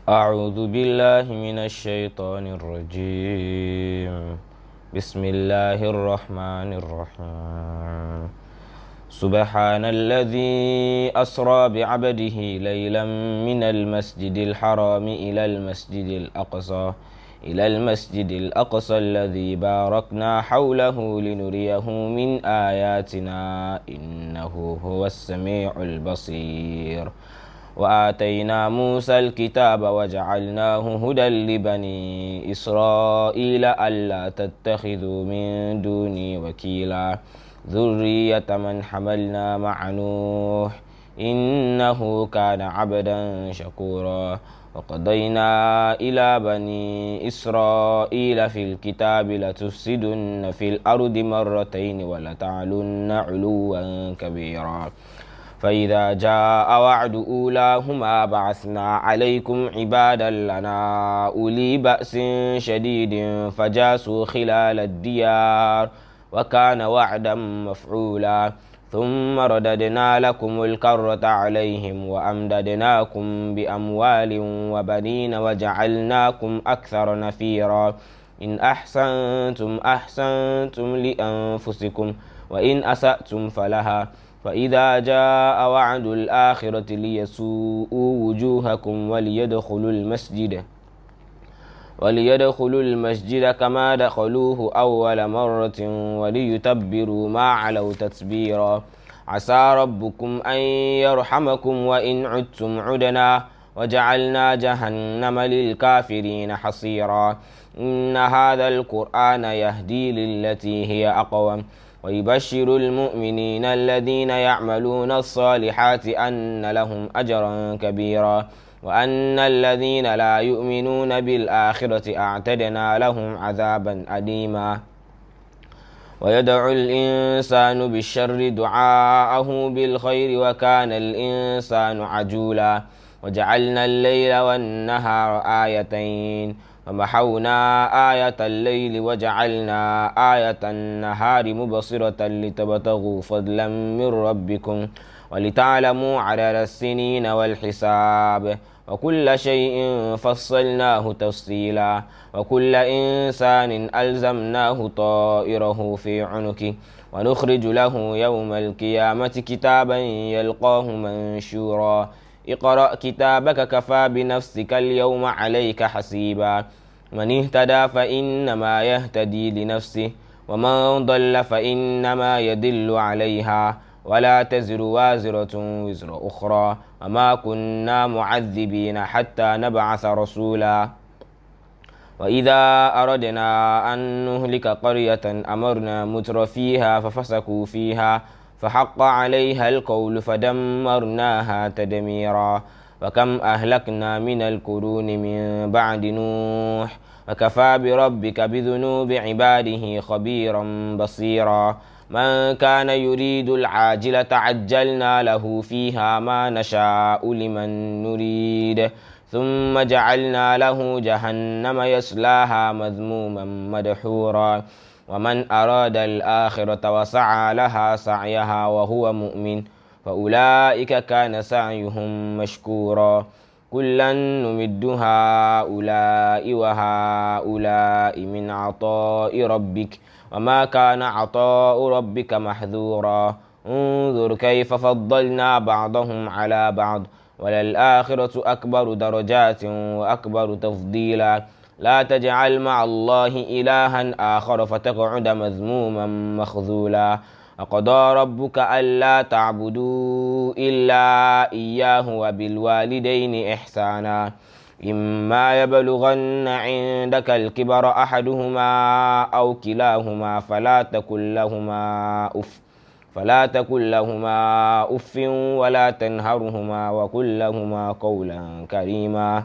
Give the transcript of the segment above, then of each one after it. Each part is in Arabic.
أعوذ بالله من الشيطان الرجيم. بسم الله الرحمن الرحيم. سبحان الذي أسرى بعبده ليلا من المسجد الحرام إلى المسجد الأقصى الذي باركنا حوله لنريه من آياتنا إنه هو السميع البصير. وآتينا موسى الكتاب وجعلناه هدى لبني إسرائيل ألا تتخذوا من دوني وكيلا ذرية من حملنا مع نوح إنه كان عبدا شكورا. وقضينا إلى بني إسرائيل في الكتاب لتفسدن في الأرض مرتين ولتعلن علوا كبيرا. فإذا جاء وعد أولاهما بعثنا عليكم عبادا لنا أولي بأس شديد فجاسوا خلال الديار وكان وعدا مفعولا. ثم رددنا لكم الكرة عليهم وأمددناكم بأموال وبنين وجعلناكم أكثر نفيرا. إن أحسنتم أحسنتم لأنفسكم وإن أسأتم فلها. فإذا جاء وعد الآخرة ليسوءوا وجوهكم وليدخلوا المسجد كما دخلوه أول مرة وليتبروا ما علوا تتبيرا. عسى ربكم أن يرحمكم وإن عدتم عدنا وجعلنا جهنم للكافرين حصيرا. إن هذا القرآن يهدي للتي هي أقوم ويبشر المؤمنين الذين يعملون الصالحات أن لهم أجرا كبيرا وأن الذين لا يؤمنون بالآخرة أعتدنا لهم عذابا أليما. ويدعو الإنسان بالشر دعاءه بالخير وكان الإنسان عجولا. وجعلنا الليل والنهار آيتين فمحونا آية الليل وجعلنا آية النهار مبصرة لتبتغوا فضلا من ربكم ولتعلموا عدد السنين والحساب وكل شيء فصلناه تفصيلا. وكل إنسان ألزمناه طائره في عنقه ونخرج له يوم القيامة كتابا يلقاه منشورا. اقرأ كتابك كفى بنفسك اليوم عليك حسيبا. من اهتدى فإنما يهتدي لنفسه ومن ضل فإنما يدل عليها ولا تزر وازرة وزر أخرى وما كنا معذبين حتى نبعث رسولا. وإذا أردنا أن نهلك قرية أمرنا متر فيها ففسقوا فيها فحق عليها القول فدمرناها تدميرا. وكم أهلكنا من القرون من بعد نوح وكفى بربك بذنوب عباده خبيرا بصيرا. من كان يريد العاجلة عجلنا له فيها ما نشاء لمن نريد ثم جعلنا له جهنم يصلاها مذموما مدحورا. ومن أراد الآخرة وسعى لها سعيها وهو مؤمن فأولئك كان سعيهم مشكورا. كلا نمد هؤلاء وهؤلاء من عطاء ربك وما كان عطاء ربك محذورا. انظر كيف فضلنا بعضهم على بعض وللآخرة أكبر درجات وأكبر تفضيلا. لا تجعل مع الله إلها آخر فتقعد مذموما مخذولا. وقضى ربك ألا تعبدوا إلا إياه وبالوالدين إحسانا. إما يبلغن عندك الكبر أحدهما أو كلاهما فلا تكن لهما أف ولا تنهرهما وقل لهما قولا كريما.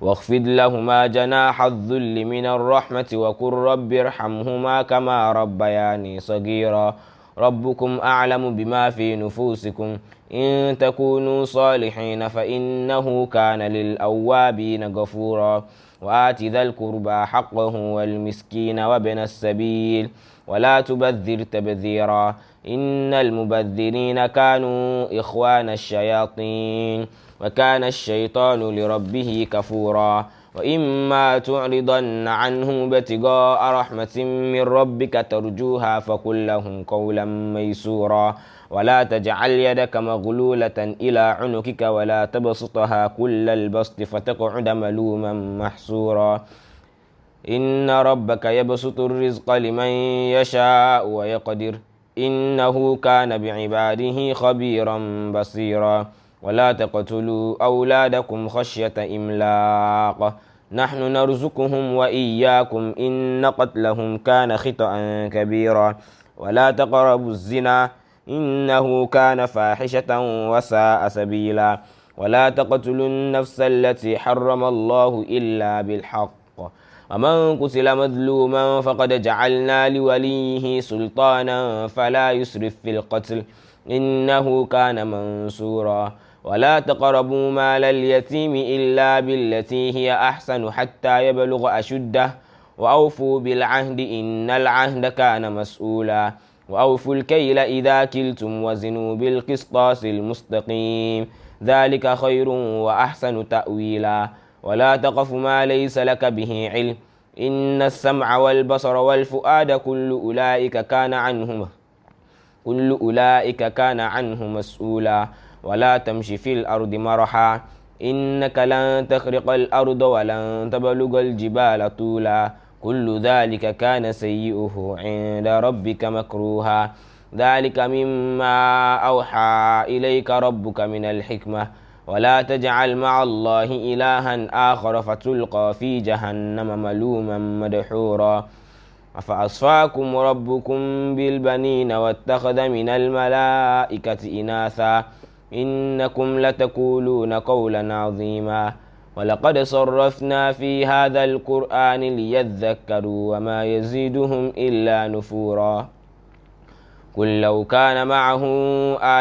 واخفض لهما جناح الذل من الرحمة وقل رب ارحمهما كما ربياني صغيرا. ربكم أعلم بما في نفوسكم إن تكونوا صالحين فإنه كان للأوابين غفورا. وآت ذا القربى حقه والمسكين وابن السبيل ولا تبذر تبذيرا إن المبذرين كانوا إخوان الشياطين وكان الشيطان لربه كفورا وإما تعرضن عنهم ابتغاء رحمة من ربك ترجوها فقل لهم قولا ميسورا ولا تجعل يدك مغلولة إلى عنقك ولا تبسطها كل البسط فتقعد ملوما محسورا إن ربك يبسط الرزق لمن يشاء ويقدر إنه كان بعباده خبيرا بصيرا ولا تقتلوا أولادكم خشية إملاق نحن نرزقهم وإياكم إن قتلهم كان خطأ كبيرا ولا تقربوا الزنا إنه كان فاحشة وساء سبيلا ولا تقتلوا النفس التي حرم الله إلا بالحق ومن قتل مظلوما فقد جعلنا لوليه سلطانا فلا يسرف في القتل إنه كان منصورا ولا تقربوا مال اليتيم إلا بالتي هي أحسن حتى يبلغ أشده وأوفوا بالعهد إن العهد كان مسؤولا وأوفوا الكيل إذا كلتم وزنوا بالقسطاس المستقيم ذلك خير وأحسن تأويلا ولا تقف ما ليس لك به علم إن السمع والبصر والفؤاد كل أولئك كان عنه مسؤولا ولا تمشي في الأرض مرحا إنك لن تخرق الأرض ولن تبلغ الجبال طولا كل ذلك كان سيئه عند ربك مكروها ذلك مما أوحى إليك ربك من الحكمة ولا تجعل مع الله إلها آخر فتلقى في جهنم ملوما مدحورا أفأصفاكم ربكم بالبنين واتخذ من الملائكة إناثا إنكم لتقولون قولا عظيما ولقد صرفنا في هذا القرآن ليذكروا وما يزيدهم إلا نفورا قل لو كان معه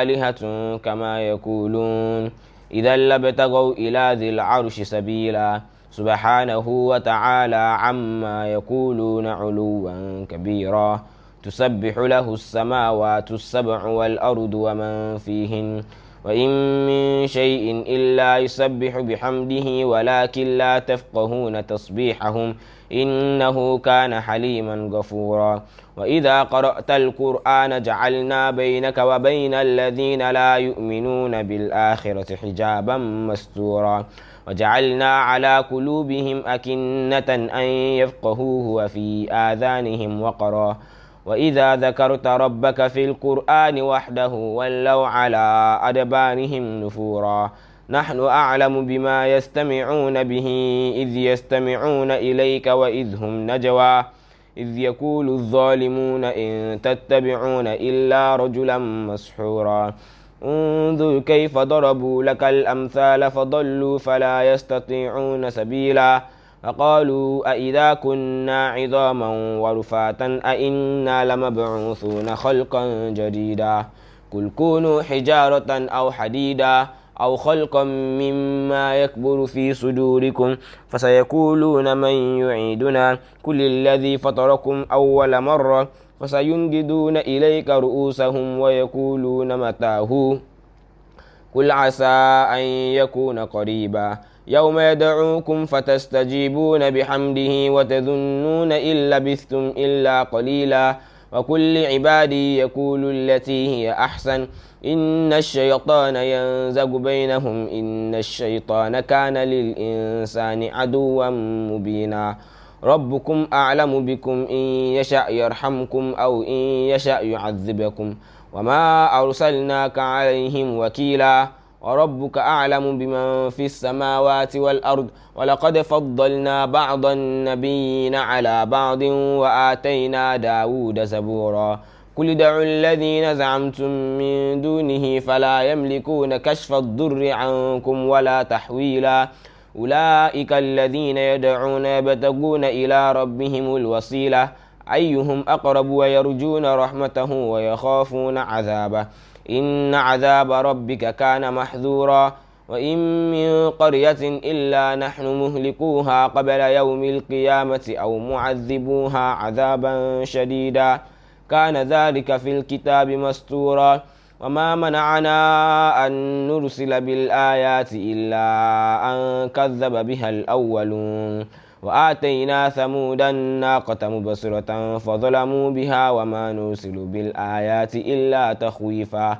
آلهة كما يقولون إذا لابتغوا إلى ذي العرش سبيلا سبحانه وتعالى عما يقولون علوا كبيرا تسبح له السماوات السبع والأرض ومن فيهن وإن من شيء إلا يسبح بحمده ولكن لا تفقهون تسبيحهم إنه كان حليما غفورا وإذا قرأت القرآن جعلنا بينك وبين الذين لا يؤمنون بالآخرة حجابا مستورا وجعلنا على قلوبهم أكنة أن يفقهوه وفي آذانهم وقرا وإذا ذكرت ربك في القرآن وحده ولوا على أدبارهم نفورا نحن أعلم بما يستمعون به إذ يستمعون إليك وإذ هم نجوى إذ يقول الظالمون إن تتبعون إلا رجلا مسحورا انظر كيف ضربوا لك الأمثال فضلوا فلا يستطيعون سبيلا فقالوا أئذا كنا عظاما ورفاتا أئنا لمبعوثون خلقا جديدا قل كونوا حجارة أو حديدا أو خلقا مما يكبر في صدوركم فسيقولون من يعيدنا قل الذي فطركم أول مرة فسينجدون إليك رؤوسهم ويقولون متاه قل عسى أن يكون قريبا يوم يدعوكم فتستجيبون بحمده وتظنون إن لبثتم إلا قليلا وكل عبادي يقول التي هي أحسن إن الشيطان ينزغ بينهم إن الشيطان كان للإنسان عدوا مبينا ربكم أعلم بكم إن يشأ يرحمكم أو إن يشأ يعذبكم وما أرسلناك عليهم وكيلا وربك أعلم بمن في السماوات والأرض ولقد فضلنا بعض النبيين على بعض وآتينا داود زبورا قل ادعوا الذين زعمتم من دونه فلا يملكون كشف الضر عنكم ولا تحويلا أولئك الذين يدعون يبتغون إلى ربهم الوسيلة أيهم أقرب ويرجون رحمته ويخافون عذابه إن عذاب ربك كان محذورا وإن من قرية إلا نحن مهلكوها قبل يوم القيامة أو معذبوها عذابا شديدا كان ذلك في الكتاب مستورا وما منعنا أن نرسل بالآيات إلا أن كذب بها الأولون وآتينا ثمود الناقة مبصرة فظلموا بها وما نرسل بالآيات إلا تخويفا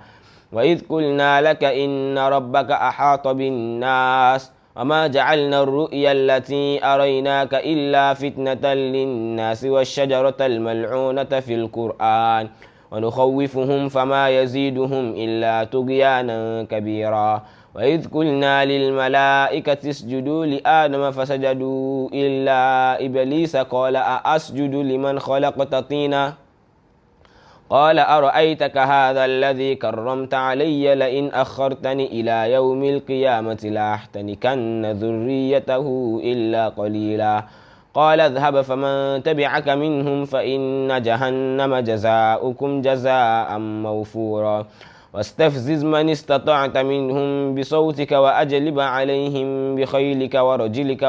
وإذ قلنا لك إن ربك أحاط بالناس وما جعلنا الرؤيا التي أريناك إلا فتنة للناس والشجرة الملعونة في القرآن ونخوفهم فما يزيدهم إلا طغيانا كبيرا وإذ قلنا للملائكة اسجدوا لآدم فسجدوا إلا إبليس قال أأسجد لمن خلقت طينا قال أرأيتك هذا الذي كرمت علي لئن أخرتني إلى يوم القيامة لأحتنكن ذريته إلا قليلا قال اذهب فمن تبعك منهم فإن جهنم جزاؤكم جزاء موفورا واستفزز من استطعت منهم بصوتك وأجلب عليهم بخيلك ورجلك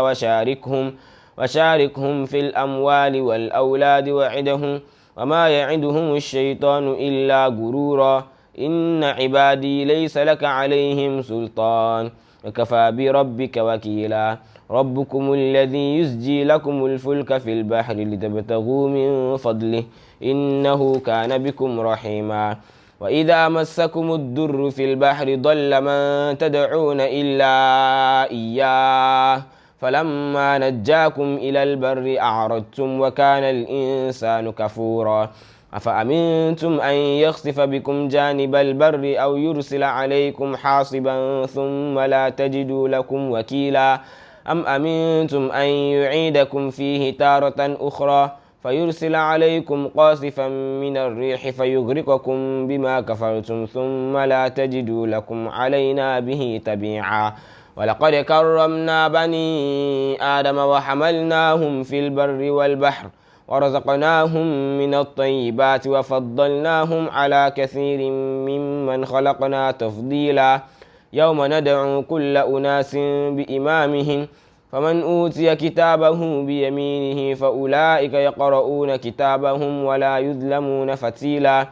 وشاركهم في الأموال والأولاد وعدهم وما يعدهم الشيطان إلا غرورا إن عبادي ليس لك عليهم سلطان وكفى بربك وكيلا ربكم الذي يزجي لكم الفلك في البحر لتبتغوا من فضله إنه كان بكم رحيما وإذا مسكم الضر في البحر ضل من تدعون إلا إياه فلما نجاكم إلى البر أعرضتم وكان الإنسان كفورا أفأمنتم أن يخسف بكم جانب البر أو يرسل عليكم حاصبا ثم لا تجدوا لكم وكيلا أم أمنتم أن يعيدكم فيه تارة أخرى فيرسل عليكم قاصفا من الريح فيغرقكم بما كفرتم ثم لا تجدوا لكم علينا به تبيعا ولقد كرمنا بني آدم وحملناهم في البر والبحر ورزقناهم من الطيبات وفضلناهم على كثير ممن خلقنا تفضيلا يوم ندعو كل أناس بإمامهم فمن أوتي كتابه بيمينه فأولئك يقرؤون كتابهم ولا يظلمون فتيلا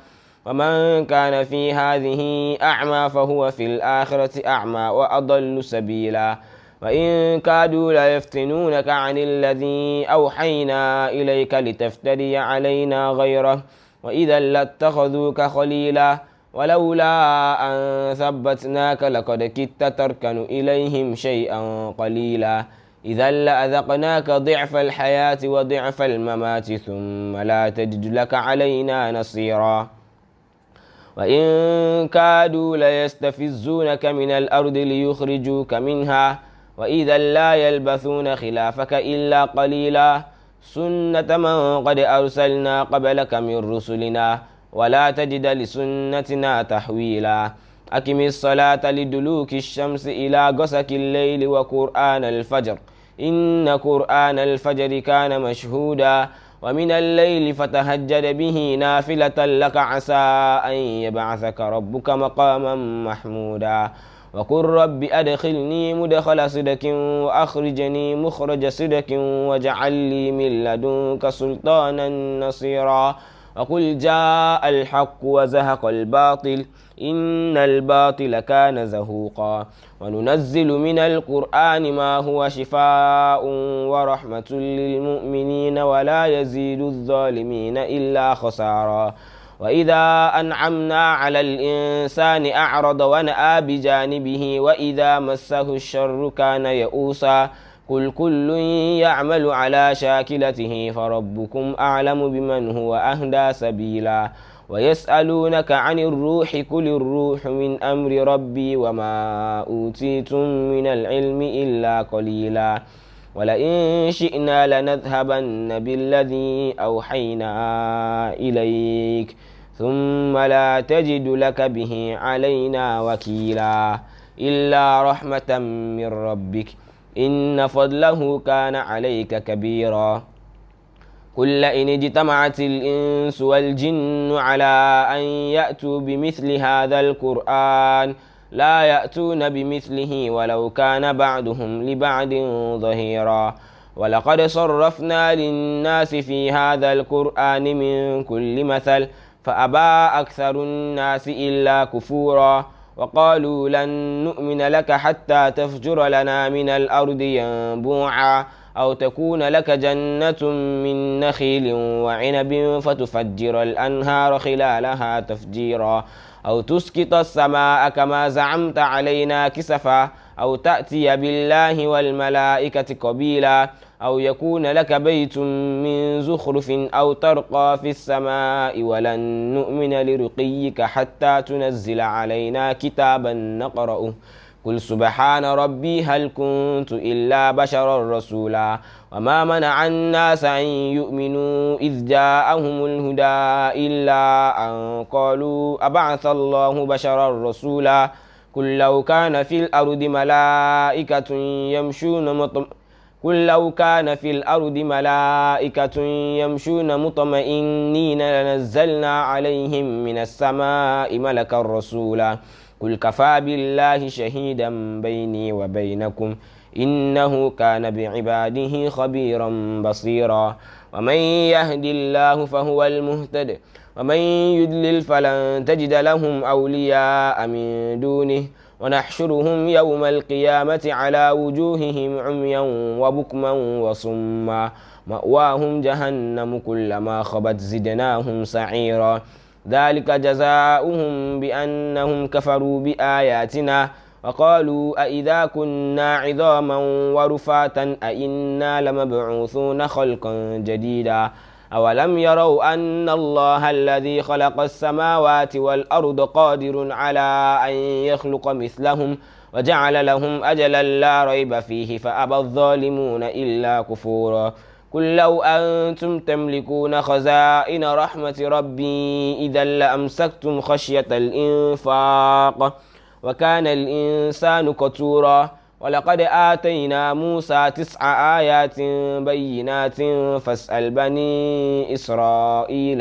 ومن كان في هذه أعمى فهو في الآخرة أعمى وأضل سبيلا وإن كادوا ليفتنونك عن الذي أوحينا إليك لتفتري علينا غيره وإذا لاتخذوك خليلا ولولا أن ثبتناك لقد كدت تركن إليهم شيئا قليلا إذا لأذقناك ضعف الحياة وضعف الممات ثم لا تجد لك علينا نصيرا وإن كادوا ليستفزونك من الأرض ليخرجوك منها وإذا لا يلبثون خلافك إلا قليلا سنة من قد أرسلنا قبلك من رسلنا ولا تجد لسنتنا تحويلا أقم الصلاة لدلوك الشمس إلى غسق الليل وقرآن الفجر إن قرآن الفجر كان مشهودا ومن الليل فتهجد به نافلة لك عسى أن يبعثك ربك مقاما محمودا وقل رب أدخلني مدخل صدق وأخرجني مخرج صدق واجعل لي من لدنك سلطانا نصيرا وقل جاء الحق وزهق الباطل إن الباطل كان زهوقا وننزل من القرآن ما هو شفاء ورحمة للمؤمنين ولا يزيد الظالمين إلا خسارا وإذا أنعمنا على الإنسان أعرض ونأى بجانبه وإذا مسه الشر كان يئوسا قل كل يعمل على شاكلته فربكم أعلم بمن هو أهدى سبيلا ويسألونك عن الروح قل الروح من أمر ربي وما أوتيتم من العلم إلا قليلا ولئن شئنا لنذهبن بالذي أوحينا إليك ثم لا تجد لك به علينا وكيلا إلا رحمة من ربك إن فضله كان عليك كبيرا قل لئن اجتمعت الإنس والجن على أن يأتوا بمثل هذا القرآن لا يأتون بمثله ولو كان بعضهم لبعض ظهيرا ولقد صرفنا للناس في هذا القرآن من كل مثل فأبى أكثر الناس إلا كفورا وقالوا لن نؤمن لك حتى تفجر لنا من الأرض ينبوعا أو تكون لك جنة من نخيل وعنب فتفجر الأنهار خلالها تفجيرا أو تسقط السماء كما زعمت علينا كسفا أو تأتي بالله والملائكة قبيلا أو يكون لك بيت من زخرف أو ترقى في السماء ولن نؤمن لرقيك حتى تنزل علينا كتابا نقرأه قل سبحان ربي هل كنت إلا بشرا رسولا وما منع الناس أن يؤمنوا إذ جاءهم الهدى إلا أن قالوا أبعث الله بشرا رسولا قل لو كان في الأرض ملائكة يمشون مطمئنين لنزلنا عليهم من السماء ملكا رسولا قل كفى بالله شهيدا بيني وبينكم إنه كان بعباده خبيرا بصيرا ومن يهد الله فهو المهتد ومن يضلل فلن تجد لهم أولياء من دونه ونحشرهم يوم القيامة على وجوههم عميا وبكما وصما مأواهم جهنم كلما خبت زدناهم سعيرا ذلك جزاؤهم بأنهم كفروا بآياتنا وقالوا أئذا كنا عظاما ورفاتا أئنا لمبعوثون خلقا جديدا أولم يروا أن الله الذي خلق السماوات والأرض قادر على أن يخلق مثلهم وجعل لهم أجلا لا ريب فيه فأبى الظالمون إلا كفورا قل لو أنتم تملكون خزائن رحمة ربي إذا لأمسكتم خشية الإنفاق وكان الإنسان قتورا ولقد آتينا موسى 9 آيات بينات فاسأل بني إسرائيل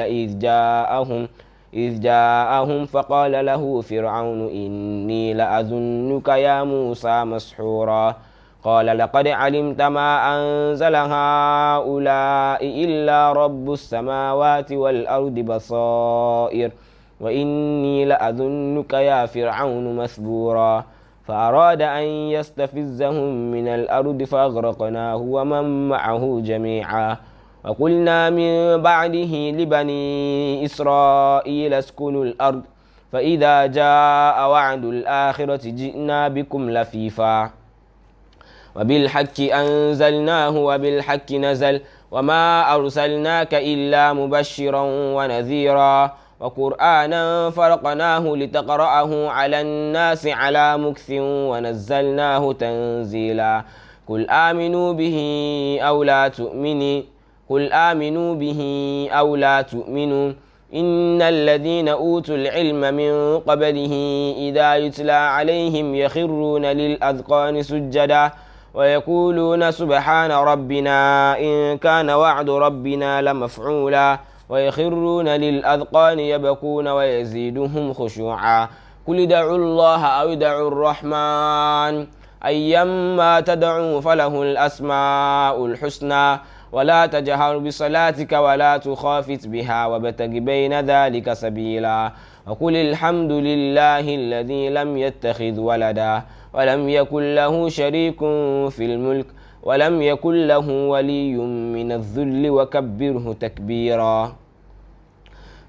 إذ جاءهم فقال له فرعون إني لأظنك يا موسى مسحورا قال لقد علمت ما أنزل هؤلاء إلا رب السماوات والأرض بصائر وإني لأظنك يا فرعون مثبورا فأراد أن يستفزهم من الأرض فأغرقناه ومن معه جميعا وقلنا من بعده لبني إسرائيل اسكنوا الأرض فإذا جاء وعد الآخرة جئنا بكم لفيفا وبالحق أنزلناه وبالحق نزل وما أرسلناك إلا مبشرا ونذيرا وقرآنا فرقناه لتقرأه على الناس على مكث ونزلناه تنزيلا قل آمنوا به أو لا تؤمنوا إن الذين أوتوا العلم من قبله إذا يتلى عليهم يخرون للأذقان سجدا ويقولون سبحان ربنا إن كان وعد ربنا لمفعولا ويخرون للأذقان يبكون ويزيدهم خشوعا قل ادعوا الله أو ادعوا الرحمن أيما تدعوا فله الأسماء الحسنى ولا تجهر بصلاتك ولا تخافت بها وابتغ بين ذلك سبيلا وقل الحمد لله الذي لم يتخذ ولدا ولم يكن له شريك في الملك ولم يكن له ولي من الذل وكبره تكبيرا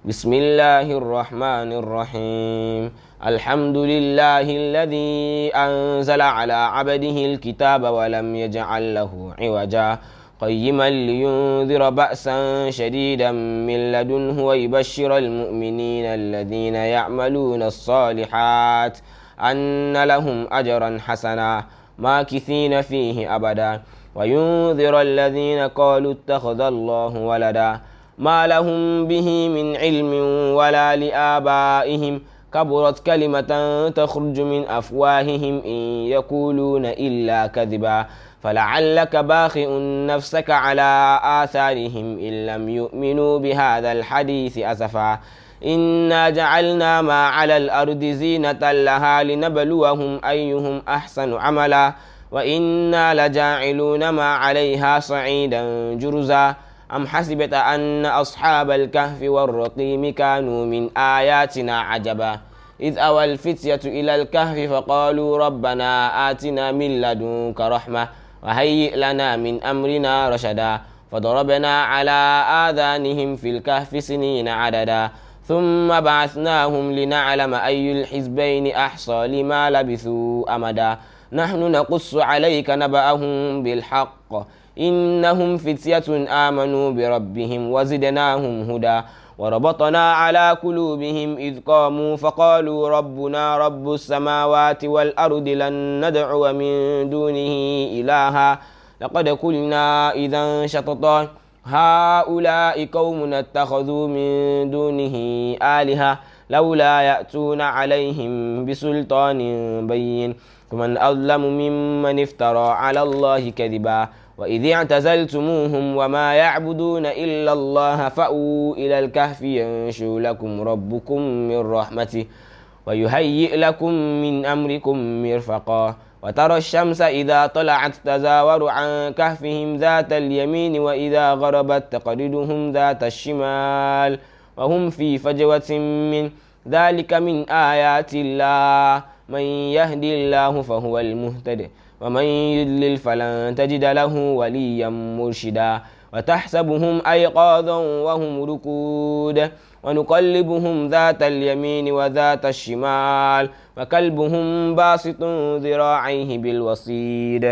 بسم الله الرحمن الرحيم الحمد لله الذي أنزل على عبده الكتاب ولم يجعل له عوجا قيما لينذر بأسا شديدا من لدنه ويبشر المؤمنين الذين يعملون الصالحات أن لهم أجرا حسنا ماكثين فيه أبدا وينذر الذين قالوا اتخذ الله ولدا ما لهم به من علم ولا لآبائهم كبرت كلمة تخرج من أفواههم إن يقولون إلا كذبا فلعلك باخئ نفسك على آثارهم إن لم يؤمنوا بهذا الحديث أسفا إنا جعلنا ما على الأرض زينة لها لنبلوهم أيهم أحسن عملا وإنا لجاعلون ما عليها صعيدا جرزا أم حسبت أن أصحاب الكهف والرقيم كانوا من آياتنا عجبا إذ أوى الفتية إلى الكهف فقالوا ربنا آتنا من لدنك رحمة وهيئ لنا من أمرنا رشدا فضربنا على آذانهم في الكهف سنين عددا ثم بعثناهم لنعلم أي الحزبين أحصى لما لبثوا أمدا نحن نقص عليك نبأهم بالحق إنهم فتية آمنوا بربهم وزدناهم هدى وربطنا على قلوبهم إذ قاموا فقالوا ربنا رب السماوات والأرض لن ندعو من دونه إلها لقد قلنا إذا شططا هؤلاء قوم اتخذوا من دونه آلهة لولا يأتون عليهم بسلطان بين فمن أظلم ممن افترى على الله كذبا وإذ اعتزلتموهم وما يعبدون إلا الله فأووا إلى الكهف ينشر لكم ربكم من رحمته ويهيئ لكم من أمركم مرفقا وترى الشمس إذا طلعت تزاور عن كهفهم ذات اليمين وإذا غربت تقرضهم ذات الشمال وهم في فجوة من ذلك من آيات الله من يهدي الله فهو المهتد ومن يضلل فلن تجد له وليا مرشدا وتحسبهم أيقاظا وهم ركود ونقلبهم ذات اليمين وذات الشمال وكلبهم باسط ذراعيه بالوصيد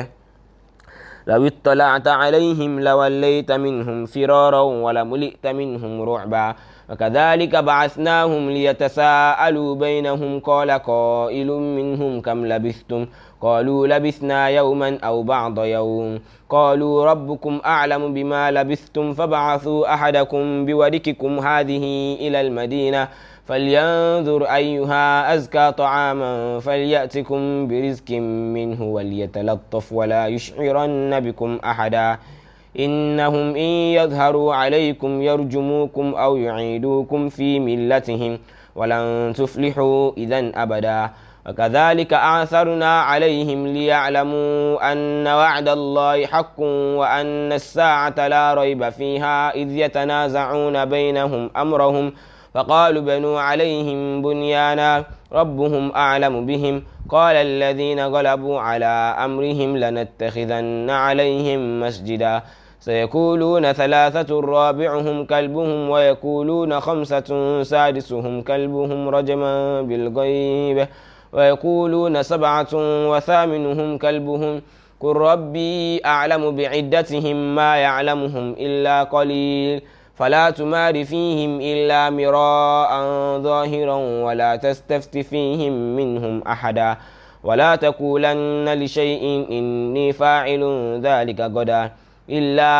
لو اطلعت عليهم لوليت منهم فرارا ولملئت منهم رعبا وكذلك بعثناهم ليتساءلوا بينهم قال قائل منهم كم لبثتم قالوا لبثنا يوما أو بعض يوم قالوا ربكم أعلم بما لبثتم فابعثوا أحدكم بورككم هذه إلى المدينة فلينظر أيها أزكى طعاما فليأتكم برزق منه وليتلطف ولا يشعرن بكم أحدا إنهم إن يظهروا عليكم يرجموكم أو يعيدوكم في ملتهم ولن تفلحوا إذا أبدا وكذلك أعثرنا عليهم ليعلموا أن وعد الله حق وأن الساعة لا ريب فيها إذ يتنازعون بينهم أمرهم فقالوا بنوا عليهم بنيانا ربهم أعلم بهم قال الذين غلبوا على أمرهم لنتخذن عليهم مسجدا سيقولون ثلاثة رابعهم كلبهم ويقولون خمسة سادسهم كلبهم رجما بالغيب ويقولون سبعة وثامنهم كلبهم قل ربي أعلم بعدتهم ما يعلمهم إلا قليل فلا تمار فيهم إلا مراء ظاهرا ولا تستفت فيهم منهم أحدا ولا تقولن لشيء إني فاعل ذلك غدا إلا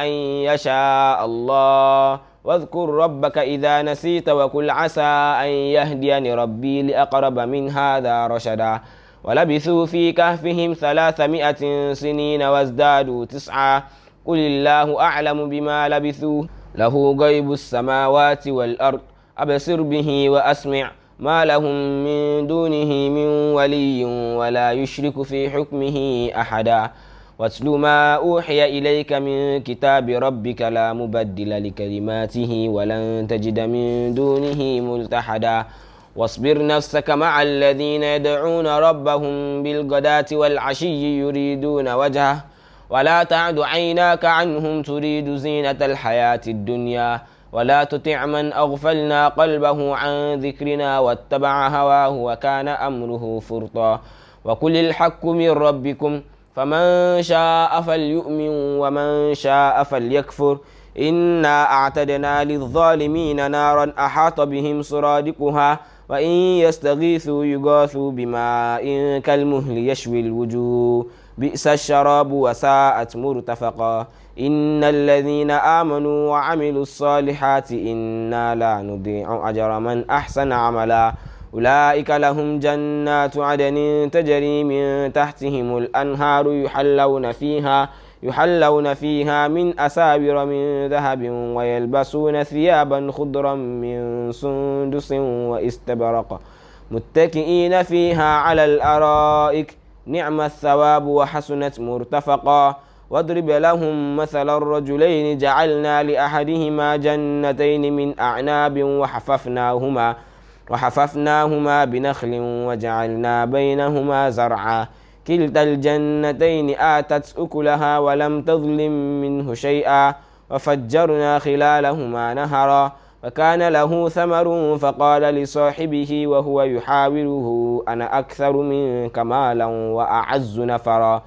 أن يشاء الله واذكر ربك إذا نسيت وقل عسى أن يهديني ربي لأقرب من هذا رشدا ولبثوا في كهفهم 300 سنين وازدادوا 9 قل الله أعلم بما لبثوا له غيب السماوات والأرض أبصر به وأسمع ما لهم من دونه من ولي ولا يشرك في حكمه أحدا واتل ما أوحي إليك من كتاب ربك لا مبدل لكلماته ولن تجد من دونه ملتحدا واصبر نفسك مع الذين يدعون ربهم بالغداة والعشي يريدون وجهه ولا تعد عيناك عنهم تريد زينة الحياة الدنيا ولا تطع من أغفلنا قلبه عن ذكرنا واتبع هواه وكان أمره فرطا وقل الحق من ربكم فمن شاء فليؤمن ومن شاء فليكفر إنا أعتدنا للظالمين نارا أحاط بهم سرادقها وإن يستغيثوا يغاثوا بماء كالمهل يشوي الوجوه بئس الشراب وساءت مرتفقا إن الذين آمنوا وعملوا الصالحات إنا لا نضيع أجر من أحسن عملا أولئك لهم جنات عدن تجري من تحتهم الأنهار يحلون فيها من أساور من ذهب ويلبسون ثيابا خضرا من سندس واستبرق متكئين فيها على الأرائك نعم الثواب وحسنت مرتفقا واضرب لهم مثل الرجلين جعلنا لأحدهما جنتين من أعناب وحففناهما بنخل وجعلنا بينهما زرعا كلتا الجنتين آتت أكلها ولم تظلم منه شيئا وفجرنا خلالهما نهرا فكان له ثمر فقال لصاحبه وهو يحاوره أنا أكثر منك مالا وأعز نفرا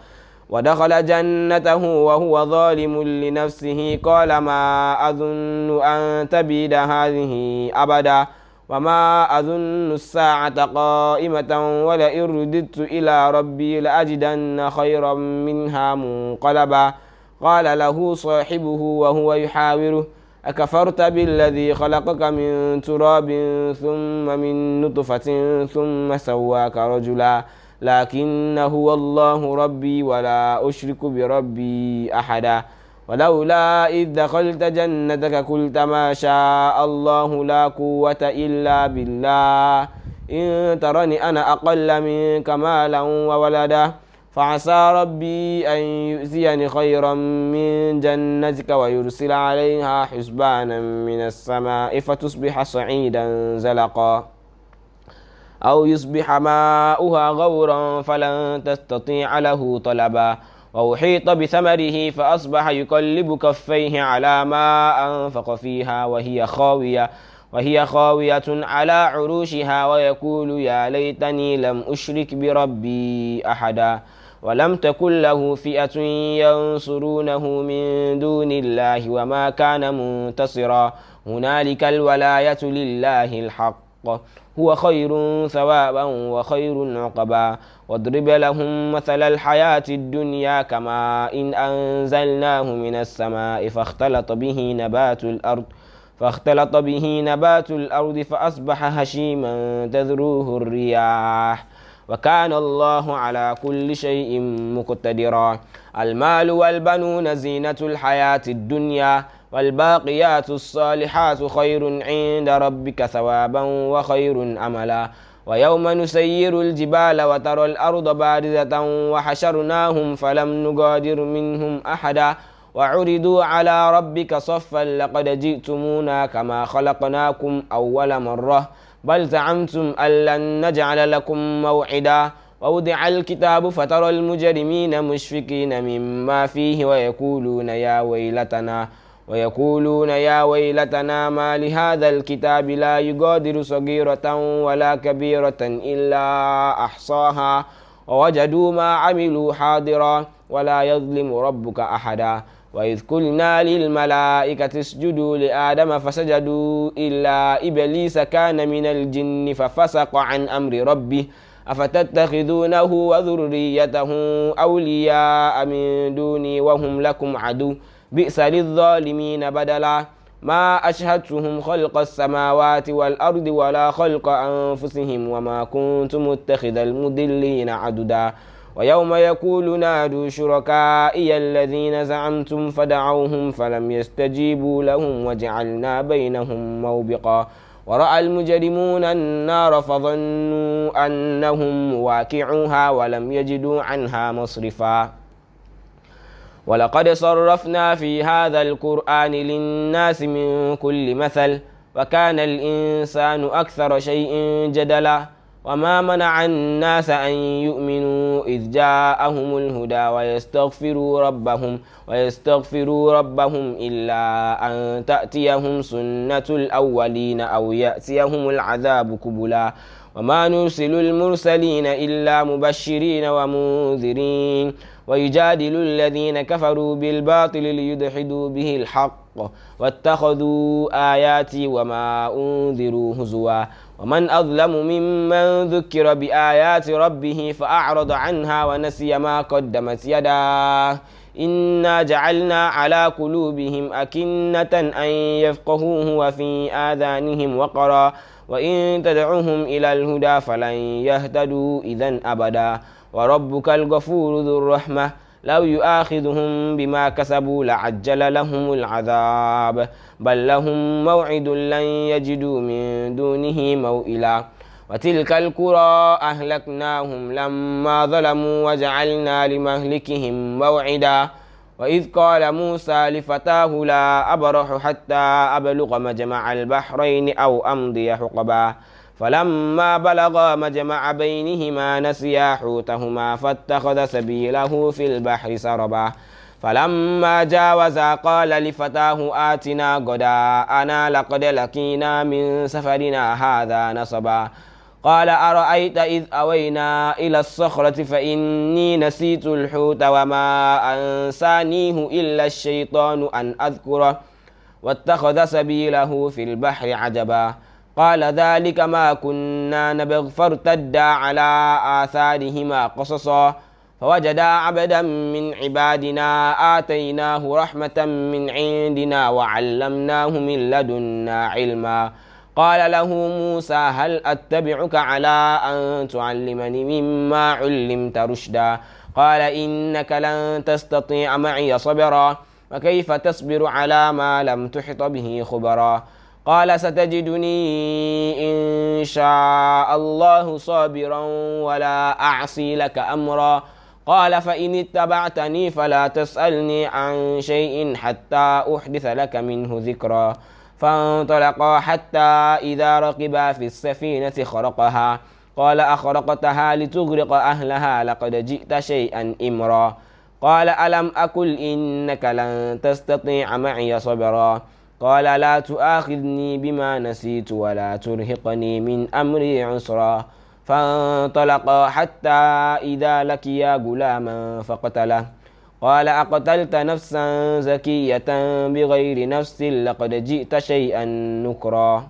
ودخل جنته وهو ظالم لنفسه قال ما أظن أن تبيد هذه أبدا وما أظن الساعة قائمة ولئن رددت إلى ربي لأجدن خيرا منها منقلبا قال له صاحبه وهو يحاوره أكفرت بالذي خلقك من تراب ثم من نطفة ثم سواك رجلا لكن هو الله ربي ولا أشرك بربي أحدا ولولا إذ دخلت جنتك قلت ما شاء الله لا قوة إلا بالله إن ترني أنا أقل منك مالا وولدا فعسى ربي أن يؤتيني خيرا من جنتك ويرسل عليها حسبانا من السماء فتصبح صعيدا زلقا أو يصبح ماؤها غورا فلن تستطيع له طلبا وأحيط بثمره فأصبح يقلب كفيه على ما أنفق فيها وهي خاوية على عروشها ويقول يا ليتني لم أشرك بربي أحدا ولم تكن له فئة ينصرونه من دون الله وما كان منتصرا هنالك الولاية لله الحق هو خير ثوابا وخير عقبا واضرب لهم مثل الحياة الدنيا كما إن أنزلناه من السماء فاختلط به نبات الأرض فأصبح هشيما تذروه الرياح وكان الله على كل شيء مقتدرا المال والبنون زينة الحياة الدنيا والباقيات الصالحات خير عند ربك ثوابا وخير أملا ويوم نسير الجبال وترى الأرض بارزة وحشرناهم فلم نغادر منهم أحدا وعرضوا على ربك صفا لقد جئتمونا كما خلقناكم أول مرة بل زعمتم أن لن نجعل لكم موعدا ووضع الكتاب فترى المجرمين مشفقين مما فيه ويقولون يا ويلتنا ما لهذا الكتاب لا يغادر صغيرة ولا كبيرة إلا أحصاها ووجدوا ما عملوا حاضرا ولا يظلم ربك أحدا وإذ قلنا للملائكة اسجدوا لآدم فسجدوا إلا إبليس كان من الجن ففسق عن أمر ربه أفتتخذونه وذريته أولياء من دوني وهم لكم عدو بئس للظالمين بدلا ما أشهدتهم خلق السماوات والأرض ولا خلق أنفسهم وما كنت متخذ المضلين عددا ويوم يقول نادوا شركائي الذين زعمتم فدعوهم فلم يستجيبوا لهم وجعلنا بينهم موبقا ورأى المجرمون النار فظنوا أنهم واقعوها ولم يجدوا عنها مصرفا ولقد صرفنا في هذا القرآن للناس من كل مثل وكان الإنسان أكثر شيء جدلا وما منع الناس أن يؤمنوا إذ جاءهم الهدى ويستغفروا ربهم إلا أن تأتيهم سنة الأولين أو يأتيهم العذاب قبلا وما نرسل المرسلين إلا مبشرين ومنذرين ويجادل الذين كفروا بالباطل ليدحضوا به الحق واتخذوا آياتي وما أنذروا هزوا ومن أظلم ممن ذكر بآيات ربه فأعرض عنها ونسي ما قدمت يداه إنا جعلنا على قلوبهم أكنة أن يفقهوه وفي آذانهم وقرا وإن تدعوهم إلى الهدى فلن يهتدوا إذن أبدا وربك الغفور ذو الرحمة لو يؤاخذهم بما كسبوا لعجل لهم العذاب بل لهم موعد لن يجدوا من دونه موئلا وتلك القرى أهلكناهم لما ظلموا وجعلنا لمهلكهم موعدا وإذ قال موسى لفتاه لا أبرح حتى أبلغ مجمع البحرين أو أمضي حقبا فلما بلغا مجمع بينهما نسيا حوتهما فاتخذ سبيله في البحر سربا فلما جاوزا قال لفتاه آتنا غداءنا لقد لقينا من سفرنا هذا نصبا قال أرأيت إذ أوينا إلى الصخرة فإني نسيت الحوت وما أنسانيه إلا الشيطان أن أذكره واتخذ سبيله في البحر عجبا قال ذلك ما كنا نبغ فارتدا على آثارهما قصصا فوجدا عبدا من عبادنا آتيناه رحمة من عندنا وعلمناه من لدنا علما قال له موسى هل أتبعك على أن تعلمني مما علمت رشدا قال إنك لن تستطيع معي صبرا وكيف تصبر على ما لم تحط به خبرا قال ستجدني إن شاء الله صابرا ولا أعصي لك أمرا قال فإن اتبعتني فلا تسألني عن شيء حتى أحدث لك منه ذكرا فانطلقا حتى إذا ركبا في السفينة خرقها قال أخرقتها لتغرق أهلها لقد جئت شيئا إمرا قال ألم أقل إنك لن تستطيع معي صبرا قال لا تؤاخذني بما نسيت ولا ترهقني من أمري عسرا فانطلقا حتى إذا لقيا غلاما فقتله قال أقتلت نفسا زكية بغير نفس لقد جئت شيئا نكرا